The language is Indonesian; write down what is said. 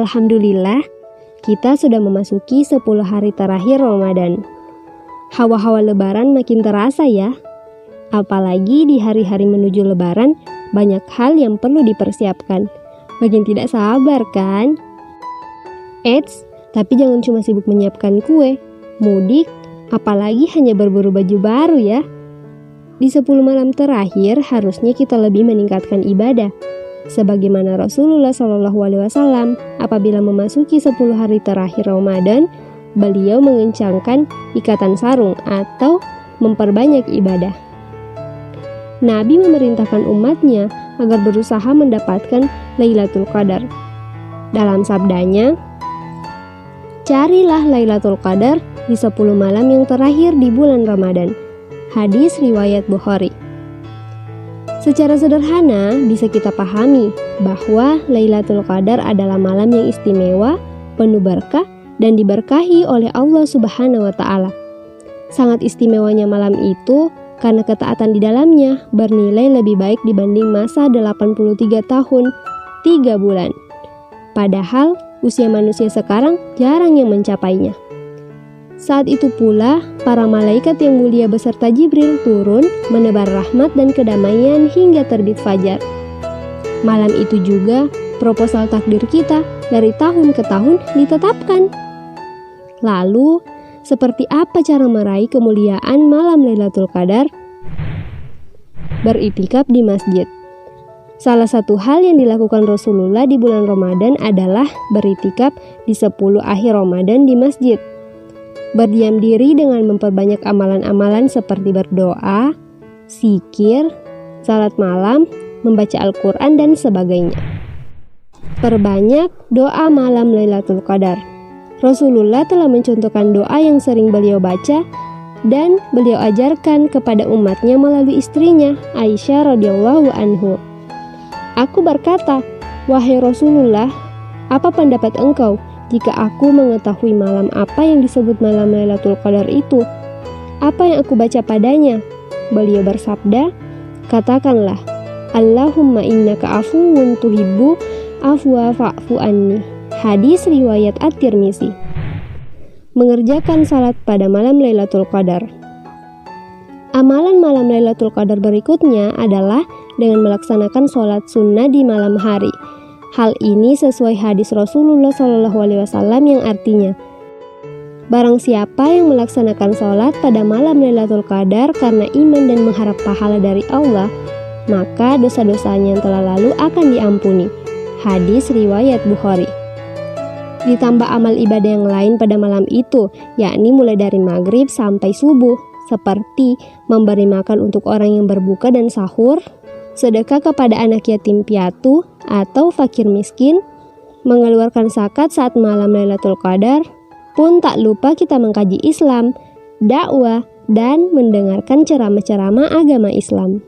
Alhamdulillah, kita sudah memasuki 10 hari terakhir Ramadan. Hawa-hawa lebaran makin terasa ya. Apalagi di hari-hari menuju lebaran, banyak hal yang perlu dipersiapkan. Makin tidak sabar kan? Eits, tapi jangan cuma sibuk menyiapkan kue, mudik, apalagi hanya berburu baju baru ya. Di 10 malam terakhir harusnya kita lebih meningkatkan ibadah. Sebagaimana Rasulullah SAW apabila memasuki 10 hari terakhir Ramadan, beliau mengencangkan ikatan sarung atau memperbanyak ibadah. Nabi memerintahkan umatnya agar berusaha mendapatkan Lailatul Qadar. Dalam sabdanya, "Carilah Lailatul Qadar di 10 malam yang terakhir di bulan Ramadan." Hadis riwayat Bukhari. Secara sederhana bisa kita pahami bahwa Lailatul Qadar adalah malam yang istimewa, penuh berkah dan diberkahi oleh Allah Subhanahu wa taala. Sangat istimewanya malam itu karena ketaatan di dalamnya bernilai lebih baik dibanding masa 83 tahun 3 bulan. Padahal usia manusia sekarang jarang yang mencapainya. Saat itu pula, para malaikat yang mulia beserta Jibril turun menebar rahmat dan kedamaian hingga terbit fajar. Malam itu juga, proposal takdir kita dari tahun ke tahun ditetapkan. Lalu, seperti apa cara meraih kemuliaan malam Lailatul Qadar? Beriktikaf di masjid. Salah satu hal yang dilakukan Rasulullah di bulan Ramadan adalah beriktikaf di 10 akhir Ramadan di masjid. Berdiam diri dengan memperbanyak amalan-amalan seperti berdoa, zikir, salat malam, membaca Al-Quran, dan sebagainya. Perbanyak doa malam Lailatul Qadar. Rasulullah telah mencontohkan doa yang sering beliau baca dan beliau ajarkan kepada umatnya melalui istrinya, Aisyah radhiyallahu anhu. "Aku berkata, wahai Rasulullah, apa pendapat engkau jika aku mengetahui malam apa yang disebut malam Lailatul Qadar itu? Apa yang aku baca padanya?" Beliau bersabda, "Katakanlah, Allahumma innaka afuwun tuhibbu afwa fa'fu anni." Hadis riwayat At-Tirmizi. Mengerjakan salat pada malam Lailatul Qadar. Amalan malam Lailatul Qadar berikutnya adalah dengan melaksanakan sholat sunnah di malam hari. Hal ini sesuai hadis Rasulullah SAW yang artinya, barang siapa yang melaksanakan sholat pada malam Lailatul Qadar karena iman dan mengharap pahala dari Allah, maka dosa-dosanya yang telah lalu akan diampuni. Hadis riwayat Bukhari. Ditambah amal ibadah yang lain pada malam itu, yakni mulai dari maghrib sampai subuh, seperti memberi makan untuk orang yang berbuka dan sahur, sedekah kepada anak yatim piatu atau fakir miskin, mengeluarkan zakat saat malam Lailatul Qadar, pun tak lupa kita mengkaji Islam, dakwah, dan mendengarkan ceramah-ceramah agama Islam.